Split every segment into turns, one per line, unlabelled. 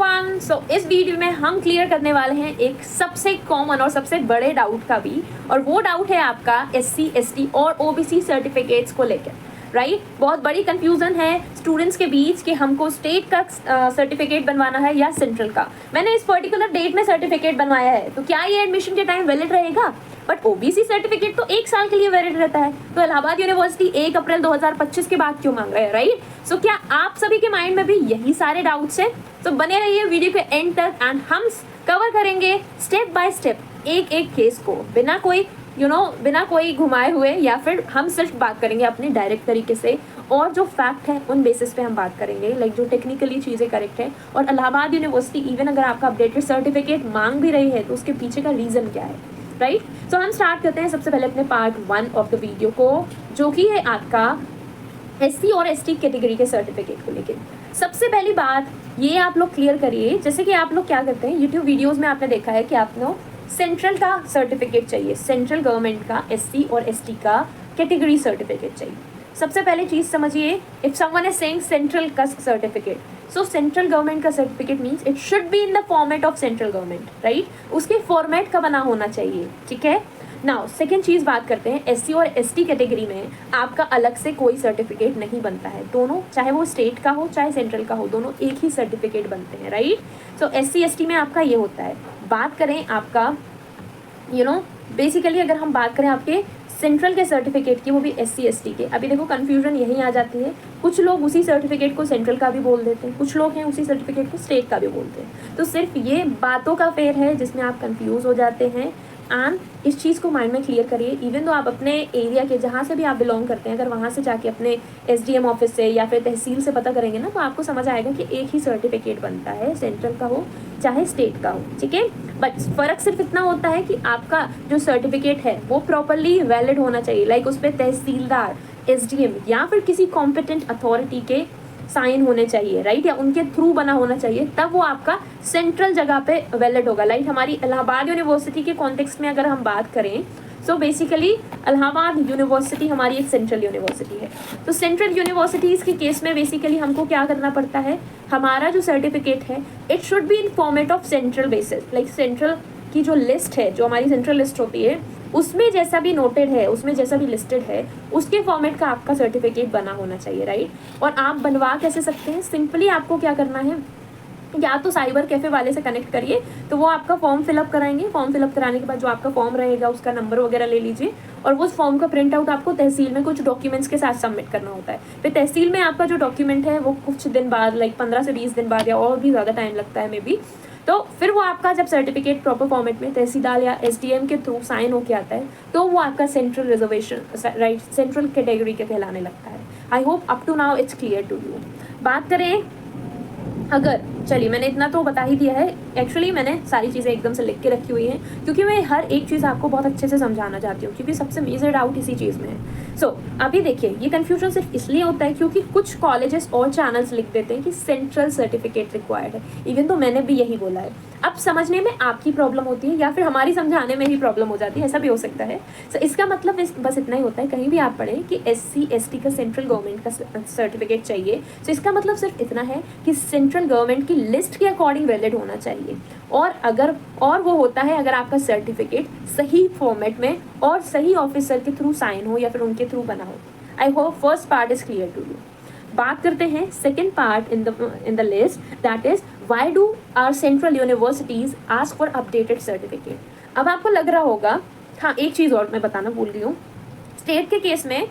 Everyone, सो इस video में हम क्लियर करने वाले हैं एक सबसे कॉमन और सबसे बड़े डाउट का भी, और वो डाउट है आपका SC ST और OBC सर्टिफिकेट्स को लेकर। राइट, बहुत बड़ी कंफ्यूजन है स्टूडेंट्स के बीच कि हमको स्टेट का सर्टिफिकेट बनवाना है या सेंट्रल का। मैंने इस पर्टिकुलर डेट में सर्टिफिकेट बनवाया है, तो क्या ये एडमिशन के टाइम वैलिड रहेगा? बट OBC सर्टिफिकेट तो 1 साल के लिए वैलिड रहता है, तो इलाहाबाद यूनिवर्सिटी 1 अप्रैल 2025 के बाद क्यों मांग रहे हैं? राइट, सो क्या आप सभी के माइंड में भी यही सारे डाउट्स हैं? तो बने रहिए वीडियो के एंड तक एंड हम कवर करेंगे स्टेप बाय स्टेप एक एक केस को, बिना कोई बिना कोई घुमाए हुए, या फिर हम सिर्फ बात करेंगे अपने डायरेक्ट तरीके से, और जो फैक्ट है उन बेसिस पे हम बात करेंगे, लाइक जो टेक्निकली चीज़ें करेक्ट है। और इलाहाबाद यूनिवर्सिटी इवन अगर आपका अपडेटेड सर्टिफिकेट मांग भी रही है तो उसके पीछे का रीज़न क्या है? राइट, सो हम स्टार्ट करते हैं सबसे पहले अपने पार्ट 1 ऑफ द वीडियो को, जो कि है आपका SC और ST कैटेगरी के सर्टिफिकेट को लेकर। सबसे पहली बात ये आप लोग क्लियर करिए, जैसे कि आप लोग क्या करते हैं यूट्यूब वीडियोज़ में आपने देखा है कि आप लोग सेंट्रल का सर्टिफिकेट चाहिए, सेंट्रल गवर्नमेंट का SC और ST का कैटेगरी सर्टिफिकेट चाहिए। सबसे पहले चीज़ समझिए, if someone is saying central का सर्टिफिकेट, सो सेंट्रल गवर्नमेंट का certificate means it should be in the format of central government, right, उसके फॉर्मेट का बना होना चाहिए, ठीक है। नाउ सेकेंड चीज़ बात करते हैं, SC और ST कैटेगरी में आपका अलग से कोई सर्टिफिकेट नहीं बनता है, दोनों चाहे वो स्टेट का हो चाहे सेंट्रल का हो, दोनों एक ही सर्टिफिकेट बनते हैं, राइट। सो SC ST में आपका ये होता है। बात करें आपका बेसिकली अगर हम बात करें आपके सेंट्रल के सर्टिफिकेट की, वो भी SC ST के, अभी देखो कन्फ्यूजन यहीं आ जाती है, कुछ लोग उसी सर्टिफिकेट को सेंट्रल का भी बोल देते हैं, कुछ लोग हैं उसी सर्टिफिकेट को स्टेट का भी बोलते हैं। तो सिर्फ ये बातों का फेर है जिसमें आप कंफ्यूज हो जाते हैं, एंड इस चीज़ को माइंड में क्लियर करिए। इवन तो आप अपने एरिया के जहाँ से भी आप बिलोंग करते हैं, अगर वहाँ से जाके अपने SDM ऑफिस से या फिर तहसील से पता करेंगे ना, तो आपको समझ आएगा कि एक ही सर्टिफिकेट बनता है, सेंट्रल का हो चाहे स्टेट का हो, ठीक है। बट फ़र्क सिर्फ इतना होता है कि आपका जो सर्टिफिकेट है वो प्रॉपरली वैलिड होना चाहिए, लाइक उस पर तहसीलदार, SDM या फिर किसी कॉम्पिटेंट अथॉरिटी के साइन होने चाहिए, राइट, या उनके थ्रू बना होना चाहिए, तब वो आपका सेंट्रल जगह पे वैलिड होगा। लाइक हमारी इलाहाबाद यूनिवर्सिटी के कॉन्टेक्स्ट में अगर हम बात करें, सो बेसिकली इलाहाबाद यूनिवर्सिटी हमारी एक सेंट्रल यूनिवर्सिटी है। तो सेंट्रल यूनिवर्सिटीज़ के केस में बेसिकली हमको क्या करना पड़ता है, हमारा जो सर्टिफिकेट है it should be in format of central basis, like central की जो लिस्ट है, जो हमारी सेंट्रल लिस्ट होती है, उसमें जैसा भी नोटेड है, उसमें जैसा भी लिस्टेड है, उसके फॉर्मेट का आपका सर्टिफिकेट बना होना चाहिए, राइट। और आप बनवा कैसे सकते हैं? सिंपली आपको क्या करना है, या तो साइबर कैफ़े वाले से कनेक्ट करिए, तो वो आपका फॉर्म फिलअप कराएंगे। फॉर्म फिलअप कराने के बाद जो आपका फॉर्म रहेगा उसका नंबर वगैरह ले लीजिए, और उस फॉर्म का प्रिंट आउट आपको तहसील में कुछ डॉक्यूमेंट्स के साथ सबमिट करना होता है। फिर तहसील में आपका जो डॉक्यूमेंट है वो कुछ दिन बाद, लाइक 15 से 20 दिन बाद, या और भी ज़्यादा टाइम लगता है मे बी, तो फिर वो आपका जब सर्टिफिकेट प्रॉपर फॉर्मेट में तहसीलदार या SDM के थ्रू साइन होके आता है, तो वो आपका central reservation, right, central category के कहलाने लगता है। I hope up to now it's clear to you. बात करें अगर, चलिए मैंने इतना तो बता ही दिया है, एक्चुअली मैंने सारी चीज़ें एकदम से लिख के रखी हुई हैं, क्योंकि मैं हर एक चीज़ आपको बहुत अच्छे से समझाना चाहती हूँ, क्योंकि सबसे मेजर डाउट इसी चीज़ में है। सो अभी देखिए, ये कन्फ्यूजन सिर्फ इसलिए होता है क्योंकि कुछ कॉलेजेस और चैनल्स लिख देते हैं कि सेंट्रल सर्टिफिकेट रिक्वायर्ड है, इवन तो मैंने भी यही बोला है। अब समझने में आपकी प्रॉब्लम होती है, या फिर हमारी समझाने में ही प्रॉब्लम हो जाती है, ऐसा भी हो सकता है। सो इसका मतलब बस इतना ही होता है, कहीं भी आप पढ़ें कि SC ST का सेंट्रल गवर्नमेंट का सर्टिफिकेट चाहिए, सो इसका मतलब सिर्फ इतना है कि सेंट्रल गवर्नमेंट की लिस्ट के अकॉर्डिंग वैलिड होना चाहिए। और वो होता है अगर आपका सर्टिफिकेट सही फॉर्मेट में और सही ऑफिसर के थ्रू साइन हो या फिर उनके थ्रू बना हो। I hope first part is clear to you. बात करते हैं second part in the list, that is why do our central universities ask for updated certificate. अब आपको लग रहा होगा, हाँ एक चीज़ और मैं बताना भूल गई हूँ, स्टेट के केस में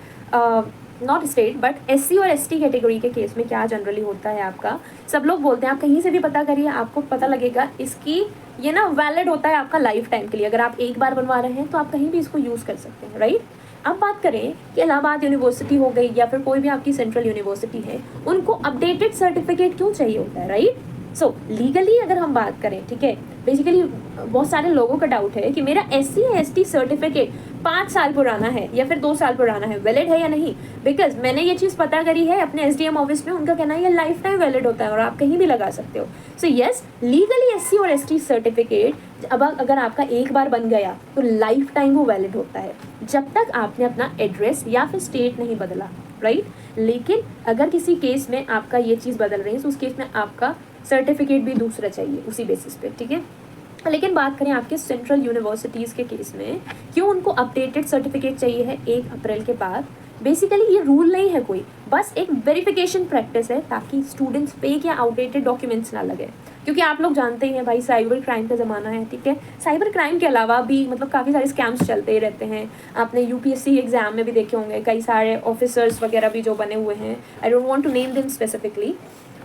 नॉट स्टेट बट SC और ST कैटेगरी के केस में क्या जनरली होता है, आपका सब लोग बोलते हैं, आप कहीं से भी पता करिए आपको पता लगेगा, इसकी ये ना वैलिड होता है आपका लाइफ टाइम के लिए। अगर आप एक बार बनवा रहे हैं तो आप कहीं भी इसको यूज़ कर सकते हैं, राइट। अब बात करें कि इलाहाबाद यूनिवर्सिटी हो गई या फिर कोई भी आपकी सेंट्रल यूनिवर्सिटी है, उनको अपडेटेड सर्टिफिकेट क्यों चाहिए होता है, राइट। सो लीगली अगर हम बात करें, ठीक है, बेसिकली बहुत सारे लोगों का डाउट है कि मेरा SC ST सर्टिफिकेट 5 साल पुराना है या फिर 2 साल पुराना है, वैलिड है या नहीं। बिकॉज मैंने ये चीज़ पता करी है अपने SDM ऑफिस में, उनका कहना है ये लाइफ टाइम वैलिड होता है और आप कहीं भी लगा सकते हो। सो यस, लीगली SC और ST सर्टिफिकेट अब अगर आपका एक बार बन गया तो लाइफ टाइम वो वैलिड होता है, जब तक आपने अपना एड्रेस या फिर स्टेट नहीं बदला, राइट। लेकिन अगर किसी केस में आपका ये चीज़ बदल रही है, तो उस केस में आपका सर्टिफिकेट भी दूसरा चाहिए उसी बेसिस पे, ठीक है। लेकिन बात करें आपके सेंट्रल यूनिवर्सिटीज़ के केस में, क्यों उनको अपडेटेड सर्टिफिकेट चाहिए है 1 अप्रैल के बाद। बेसिकली ये रूल नहीं है कोई, बस एक वेरिफिकेशन प्रैक्टिस है ताकि स्टूडेंट्स फेक या आउटडेटेड डॉक्यूमेंट्स ना लगे। क्योंकि आप लोग जानते ही हैं भाई, साइबर क्राइम का ज़माना है, ठीक है। साइबर क्राइम के अलावा भी मतलब काफ़ी सारे स्कैम्स चलते ही रहते हैं। आपने यूपीएससी एग्जाम में भी देखे होंगे कई सारे ऑफिसर्स वगैरह भी जो बने हुए हैं, I don't want to name them specifically,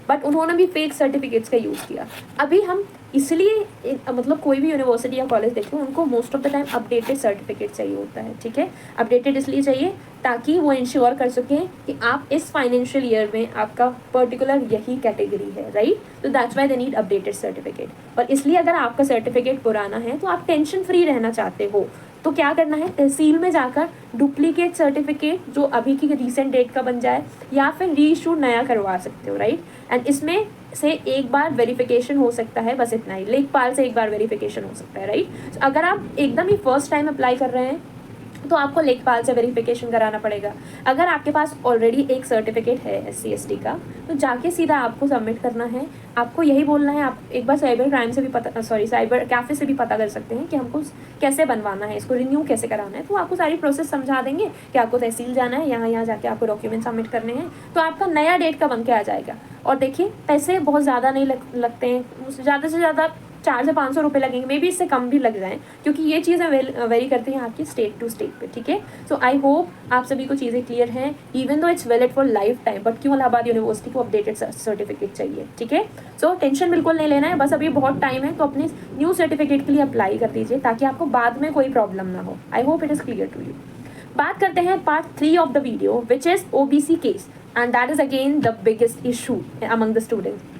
but उन्होंने भी फेक सर्टिफिकेट्स का यूज़ किया। अभी हम इसलिए मतलब कोई भी यूनिवर्सिटी या कॉलेज देखें, उनको most of the time updated certificate चाहिए होता है, ठीक है। अपडेटेड इसलिए चाहिए ताकि वो इंश्योर कर सकें कि आप इस फाइनेंशियल ईयर में आपका पर्टिकुलर यही कैटेगरी है, राइट। तो that's why they need updated certificate. और इसलिए अगर आपका सर्टिफिकेट पुराना है तो आप टेंशन फ्री रहना चाहते हो तो क्या करना है, तहसील में जाकर डुप्लीकेट सर्टिफिकेट जो अभी की रिसेंट डेट का बन जाए या फिर री इशू नया करवा सकते हो, राइट। एंड इसमें से एक बार वेरिफिकेशन हो सकता है, बस इतना ही, लेखपाल से एक बार वेरिफिकेशन हो सकता है, राइट। अगर आप एकदम ही फर्स्ट टाइम अप्लाई कर रहे हैं तो आपको लेखपाल से वेरिफिकेशन कराना पड़ेगा। अगर आपके पास ऑलरेडी एक सर्टिफिकेट है SC/ST का तो जाके सीधा आपको सबमिट करना है। आपको यही बोलना है, आप एक बार साइबर क्राइम से भी पता साइबर कैफ़े से भी पता कर सकते हैं कि हमको कैसे बनवाना है, इसको रिन्यू कैसे कराना है। तो आपको सारी प्रोसेस समझा देंगे कि आपको तहसील जाना है, यहाँ जाके आपको डॉक्यूमेंट सबमिट करने हैं, तो आपका नया डेट का बन के आ जाएगा। और देखिए पैसे बहुत ज़्यादा नहीं लगते हैं, ज़्यादा से ज़्यादा 400 से 500 रुपये लगेंगे, मे बी इससे कम भी लग जाएँ, क्योंकि ये चीज़ें वेरी करती हैं आपकी स्टेट टू स्टेट पे, ठीक है। सो आई होप आप सभी को चीज़ें क्लियर हैं, even though it's valid for life time, but क्यों इलाहाबाद यूनिवर्सिटी को अपडेटेड सर्टिफिकेट चाहिए, ठीक है। सो टेंशन बिल्कुल नहीं लेना है, बस अभी बहुत टाइम है, तो अपने न्यू सर्टिफिकेट के लिए अप्लाई कर दीजिए ताकि आपको बाद में कोई प्रॉब्लम ना हो। I hope it is clear to you. बात करते हैं part 3 of the video, which is OBC केस, and that is again the biggest issue among the students.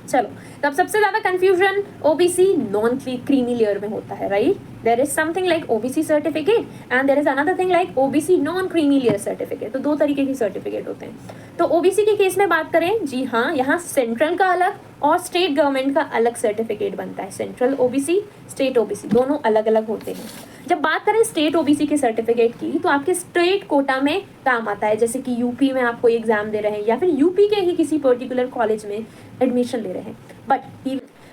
चलो, तब सबसे ज़्यादा confusion OBC non creamy layer में होता है, right. There is something like OBC certificate and there is another thing like OBC non creamy layer certificate. तो दो तरीके की सर्टिफिकेट होते हैं। तो OBC के केस में बात करें, जी हाँ, यहाँ सेंट्रल का अलग और स्टेट गवर्नमेंट का अलग सर्टिफिकेट बनता है। सेंट्रल OBC, स्टेट OBC दोनों अलग अलग होते हैं। जब बात करें स्टेट OBC के सर्टिफिकेट की, तो आपके स्टेट कोटा में काम आता है, जैसे कि यूपी में आप कोई एग्जाम दे रहे हैं या फिर यूपी के ही किसी पर्टिकुलर कॉलेज में एडमिशन ले रहे हैं।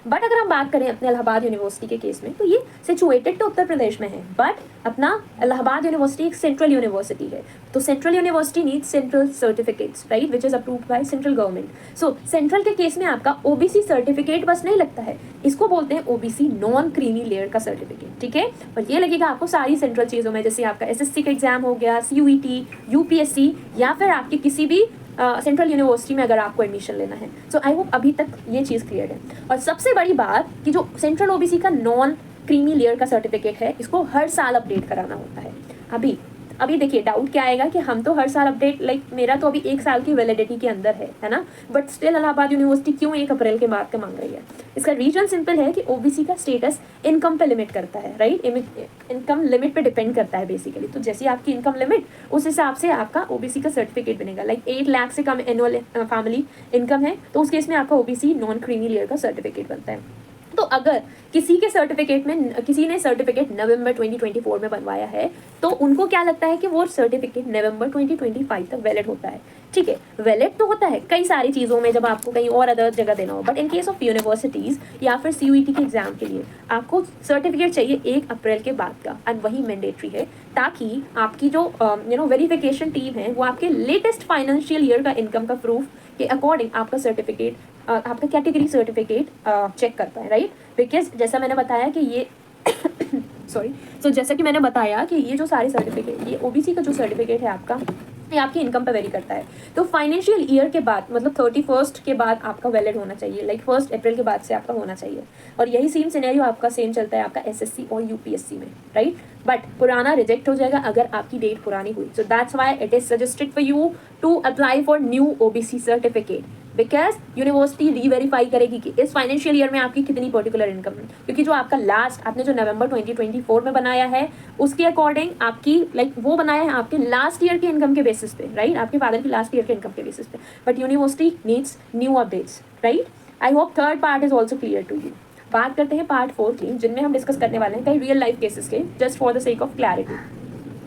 बट अगर हम बात करें अपने इलाहाबाद यूनिवर्सिटी के केस में, तो ये सिचुएटेड तो उत्तर प्रदेश में है, बट अपना इलाहाबाद यूनिवर्सिटी एक सेंट्रल यूनिवर्सिटी है। तो central university needs central certificates, right, which is approved by central government. So central के केस में आपका OBC सर्टिफिकेट बस नहीं लगता है, इसको बोलते हैं OBC नॉन क्रीमी लेयर का सर्टिफिकेट, ठीक है। और ये लगेगा आपको सारी सेंट्रल चीज़ों में, जैसे आपका SSC का एग्जाम हो गया, CUET, UPSC, या फिर आपकी किसी भी सेंट्रल यूनिवर्सिटी में अगर आपको एडमिशन लेना है। सो आई होप अभी तक ये चीज़ क्लियर है। और सबसे बड़ी बात कि जो सेंट्रल OBC का नॉन क्रीमी लेयर का सर्टिफिकेट है, इसको हर साल अपडेट कराना होता है। अभी देखिए डाउट क्या आएगा कि हम तो हर साल अपडेट, लाइक मेरा तो अभी 1 साल की वैलिडिटी के अंदर है ना, बट स्टिल इलाहाबाद यूनिवर्सिटी क्यों 1 अप्रैल के बाद का मांग रही है। इसका रीजन सिंपल है कि OBC का स्टेटस इनकम पे लिमिट करता है, राइट। इनकम लिमिट पे डिपेंड करता है बेसिकली। तो जैसे आपकी इनकम लिमिट, उस हिसाब से आपका OBC का सर्टिफिकेट बनेगा। लाइक 8 लाख से कम एनुअल फैमिली इनकम है तो उस केस में आपका OBC नॉन क्रीमी लेयर का सर्टिफिकेट बनता है। तो अगर किसी ने सर्टिफिकेट नवंबर 2024 में बनवाया है, तो उनको क्या लगता है कि वो सर्टिफिकेट नवंबर 2025 तक वैलिड होता है, ठीक है। वैलिड तो होता है कई सारी चीज़ों में, जब आपको कहीं और अदर जगह देना हो, but in case of universities या फिर CUET के एग्जाम के लिए आपको सर्टिफिकेट चाहिए 1 अप्रैल के बाद का, एंड वही मैंडेटरी है, ताकि आपकी जो वेरिफिकेशन टीम है वो आपके लेटेस्ट फाइनेंशियल ईयर का इनकम का प्रूफ के अकॉर्डिंग आपका सर्टिफिकेट, आपका कैटेगरी सर्टिफिकेट चेक करता है, राइट। बिकॉज जैसा मैंने बताया कि ये जैसा कि मैंने बताया कि ये जो सारे सर्टिफिकेट, ये OBC का जो सर्टिफिकेट है आपका, ये आपकी इनकम पे वेरी करता है। तो फाइनेंशियल ईयर के बाद, मतलब 31 के बाद आपका वैलिड होना चाहिए, लाइक 1 अप्रैल के बाद से आपका होना चाहिए। और यही सिनेरियो आपका सेम चलता है आपका SSC और UPSC में, राइट। बट पुराना रिजेक्ट हो जाएगा अगर आपकी डेट पुरानी हुई। So that's why it is suggested for you to apply for new OBC certificate, because university reverify करेगी कि इस फाइनेंशियल ईयर में आपकी कितनी पर्टिकुलर इनकम है। क्योंकि जो आपका लास्ट आपने जो नवंबर 2024 में बनाया है, उसके अकॉर्डिंग आपकी वो बनाया है आपके लास्ट ईयर के इनकम के बेसिस पे, राइट, आपके फादर की लास्ट ईयर के इनकम के बेसिस पे। But university needs new updates, right. I hope third part is also clear to you. बात करते हैं पार्ट 4 की, जिनमें हम डिस्कस करने वाले हैं कई रियल लाइफ केसेस के, just for the sake of clarity,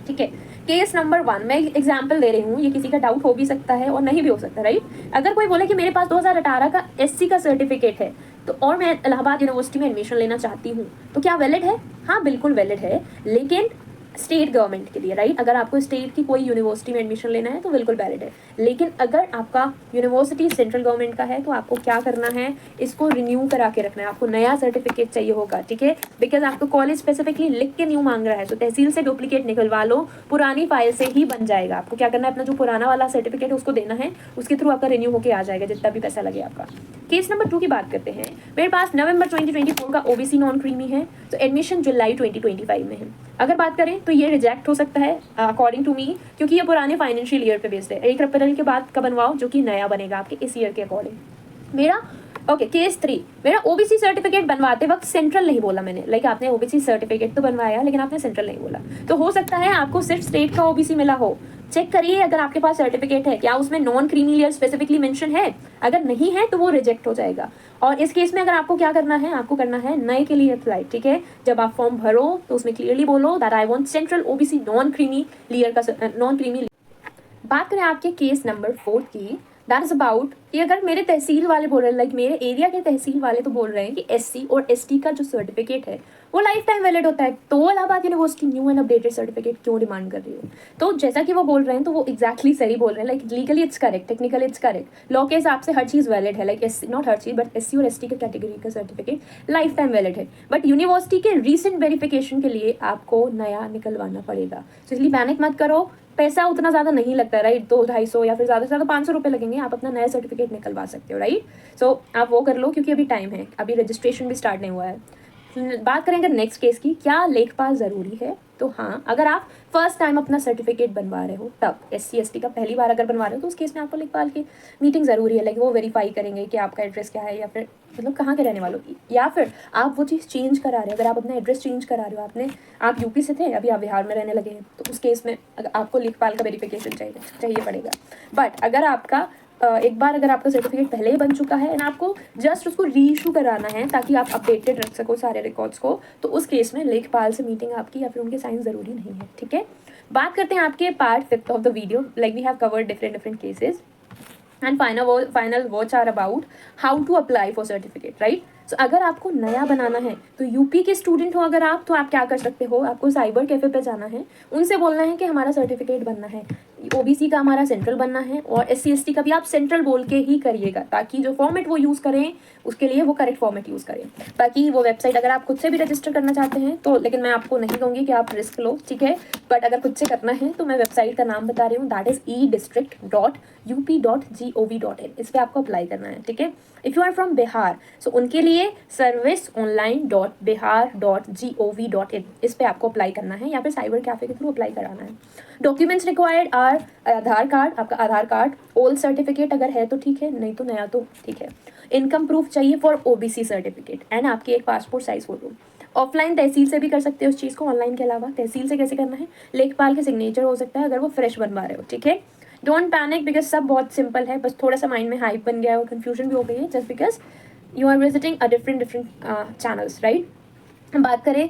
ठीक है। केस नंबर 1, मैं एग्जाम्पल दे रही हूँ, ये किसी का डाउट हो भी सकता है और नहीं भी हो सकता, राइट। अगर कोई बोले कि मेरे पास 2018 का SC का सर्टिफिकेट है तो और मैं इलाहाबाद यूनिवर्सिटी में एडमिशन लेना चाहती हूँ, तो क्या वैलिड है? हाँ बिल्कुल वैलिड है, लेकिन स्टेट गवर्नमेंट के लिए, राइट। अगर आपको स्टेट की कोई यूनिवर्सिटी में एडमिशन लेना है तो बिल्कुल वैलिड है। लेकिन अगर आपका यूनिवर्सिटी सेंट्रल गवर्नमेंट का है तो आपको क्या करना है, इसको रिन्यू करा के रखना है, आपको नया सर्टिफिकेट चाहिए होगा, ठीक है। बिकॉज आपको कॉलेज स्पेसिफिकली लिख के न्यू मांग रहा है, तो तहसील से डुप्लीकेट निकलवा लो, पुरानी फाइल से ही बन जाएगा। आपको क्या करना है, अपना जो पुराना वाला सर्टिफिकेट है उसको देना है, उसके थ्रू आपका रिन्यू होकर आ जाएगा, जितना भी पैसा लगे आपका। केस नंबर 2 की बात करते हैं। मेरे पास नवंबर 2024 का OBC नॉन क्रीमी है, तो एडमिशन जुलाई 2025 में है। अगर बात करें तो ये रिजेक्ट हो सकता है अकॉर्डिंग टू मी, क्योंकि ये पुराने फाइनेंशियल ईयर पे बेस्ड है। 1 अप्रैल के बाद का बनवाओ जो कि नया बनेगा आपके इस ईयर के अकॉर्डिंग। मेरा केस 3, मेरा OBC सर्टिफिकेट बनवाते वक्त सेंट्रल नहीं बोला मैंने, लाइक आपने OBC सर्टिफिकेट तो बनवाया लेकिन आपने सेंट्रल नहीं बोला, तो हो सकता है आपको सिर्फ स्टेट का OBC मिला हो। चेक करिए अगर आपके पास सर्टिफिकेट है क्या उसमें non creamy layer specifically mention है, अगर नहीं है तो वो रिजेक्ट हो जाएगा। और इस केस में अगर आपको क्या करना है, आपको करना है नए के लिए अप्लाई, ठीक है। जब आप फॉर्म भरो तो उसमें क्लियरली बोलो that I want central OBC non creamy layer का नॉन क्रीमी। बात करें आपके केस नंबर 4 की, दैट इज अबाउट कि अगर मेरे तहसील वाले बोल रहे हैं, लाइक मेरे एरिया के तहसील वाले तो बोल रहे हैं कि SC और ST का जो सर्टिफिकेट है वो लाइफ टाइम वैलिड होता है, तो Allahabad university new and updated certificate क्यों डिमांड कर रही हो। तो जैसा कि वो बोल रहे हैं तो वो एग्जैक्टली सही बोल रहे हैं, like legally it's correct, technically it's correct, law के हिसाब से हर चीज़ वैलिड है, like not her cheese but SC और ST के कैटेगरी का सर्टिफिकेट लाइफ टाइम वैलिड है। बट यूनिवर्सिटी के रीसेंट वेरिफिकेशन के लिए आपको नया निकलवाना पड़ेगा, तो इसलिए पैनिक मत करो, पैसा उतना ज़्यादा नहीं लगता है, राइट। 200-250 या फिर ज़्यादा से ज़्यादा 500 रुपये लगेंगे, आप अपना नया सर्टिफिकेट निकलवा सकते हो, राइट। सो आप वो कर लो क्योंकि अभी टाइम है, अभी रजिस्ट्रेशन भी स्टार्ट नहीं हुआ है। बात करेंगे नेक्स्ट केस की, क्या लेखपाल ज़रूरी है। तो हाँ, अगर आप फर्स्ट टाइम अपना सर्टिफिकेट बनवा रहे हो तब, SC ST का पहली बार अगर बनवा रहे हो तो उस केस में आपको लेखपाल की मीटिंग ज़रूरी है, लाइक वो वेरीफाई करेंगे कि आपका एड्रेस क्या है, या फिर मतलब कहाँ के रहने वालों की, या फिर आप वो चीज़ चेंज करा रहे हो, अगर आप अपना एड्रेस चेंज करा रहे हो, आप UP से थे अभी आप बिहार में रहने लगे हैं, तो उस केस में आपको लेखपाल का वेरिफिकेशन चाहिए पड़ेगा। बट अगर आपका एक बार अगर आपका सर्टिफिकेट पहले ही बन चुका है एंड आपको जस्ट उसको री इशू कराना है ताकि आप अपडेटेड रख सको सारे रिकॉर्ड्स को, तो उस केस में लेखपाल से मीटिंग आपकी या फिर उनके साइन ज़रूरी नहीं है, ठीक है। बात करते हैं आपके part 5 of the video, like we have covered different cases and final words are about how to apply for certificate, right. So अगर आपको नया बनाना है तो UP के स्टूडेंट हो अगर आप, तो आप क्या कर सकते हो, आपको साइबर कैफे पे जाना है, उनसे बोलना है कि हमारा सर्टिफिकेट बनना है, OBC का हमारा सेंट्रल बनना है, और SC ST का भी आप सेंट्रल बोल के ही करिएगा, ताकि जो फॉर्मेट वो यूज़ करें उसके लिए वो करेक्ट फॉर्मेट यूज़ करें। बाकी वो वेबसाइट अगर आप खुद से भी रजिस्टर करना चाहते हैं तो, लेकिन मैं आपको नहीं कहूँगी कि आप रिस्क लो, ठीक है। बट अगर खुद से करना है तो मैं वेबसाइट का नाम बता रही हूँ, दैट इज़ edistrict.up.gov.in, इस पर आपको अप्लाई करना है, ठीक है। If you are from Bihar, so उनके लिए serviceonline.bihar.gov.in, इस पर आपको अप्लाई करना है, या फिर साइबर कैफे के थ्रू अप्लाई कराना है। Documents required are Aadhaar card, आपका आधार कार्ड, ओल्ड सर्टिफिकेट अगर है तो ठीक है, नहीं तो नया तो ठीक है। इनकम प्रूफ चाहिए फॉर OBC सर्टिफिकेट एंड आपकी एक पासपोर्ट साइज फोटो। ऑफलाइन तहसील से भी कर सकते हो उस चीज़ को, ऑनलाइन के अलावा तहसील से कैसे करना है, लेखपाल के सिग्नेचर हो सकता है अगर वो फ्रेश बनवा रहे हो, ठीक है। डोंट पैनिक बिकॉज सब बहुत सिंपल है, बस थोड़ा सा माइंड में हाइप बन गया है और कन्फ्यूजन भी हो गई है, just because you are visiting a different channels, right. बात करें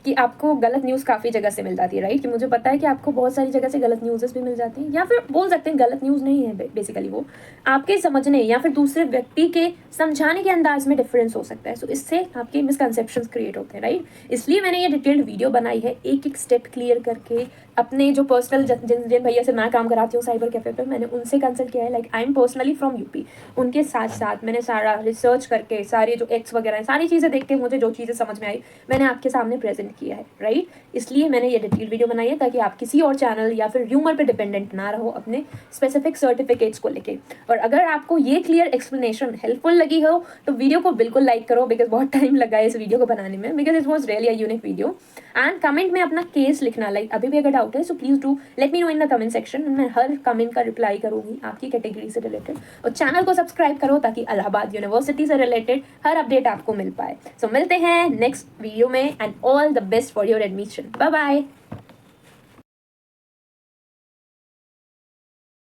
कि आपको गलत न्यूज़ काफ़ी जगह से मिल जाती है, राइट। कि मुझे पता है कि आपको बहुत सारी जगह से गलत न्यूज़ भी मिल जाती हैं, या फिर बोल सकते हैं गलत न्यूज़ नहीं है, बेसिकली वो आपके समझने या फिर दूसरे व्यक्ति के समझाने के अंदाज में डिफरेंस हो सकता है। सो इससे आपके मिसकंसेप्शंस क्रिएट होते हैं, राइट। इसलिए मैंने ये डिटेल्ड वीडियो बनाई है, एक एक स्टेप क्लियर करके। अपने जो पर्सनल जिन भैया से मैं काम कराती हूँ साइबर कैफे पे, मैंने उनसे कंसल्ट किया है, like I am personally from UP, उनके साथ साथ मैंने सारा रिसर्च करके सारे जो एक्ट्स वगैरह हैं सारी चीज़ें देख के मुझे जो चीज़ें समझ में आई मैंने आपके सामने प्रेजेंट किया है, राइट। इसलिए मैंने ये डिटेल वीडियो बनाई है ताकि आप किसी और चैनल या फिर र्यूमर पे डिपेंडेंट ना रहो अपने स्पेसिफिक सर्टिफिकेट्स को लेके। और अगर आपको ये क्लियर एक्सप्लेनेशन हेल्पफुल लगी हो तो वीडियो को बिल्कुल लाइक करो, बिकॉज बहुत टाइम लगा है इस वीडियो को बनाने में, because it was really a unique video. And comment में अपना केस लिखना, लाइक अभी भी अगर डाउट है so please do let me know in the comment section, मैं हर कमेंट का रिप्लाई करूंगी आपकी कैटेगरी से रिलेटेड। और चैनल को सब्सक्राइब करो ताकि इलाहाबाद यूनिवर्सिटी से रिलेटेड हर अपडेट आपको मिल पाए। सो मिलते हैं नेक्स्ट वीडियो में and all the best for your admission. Bye bye.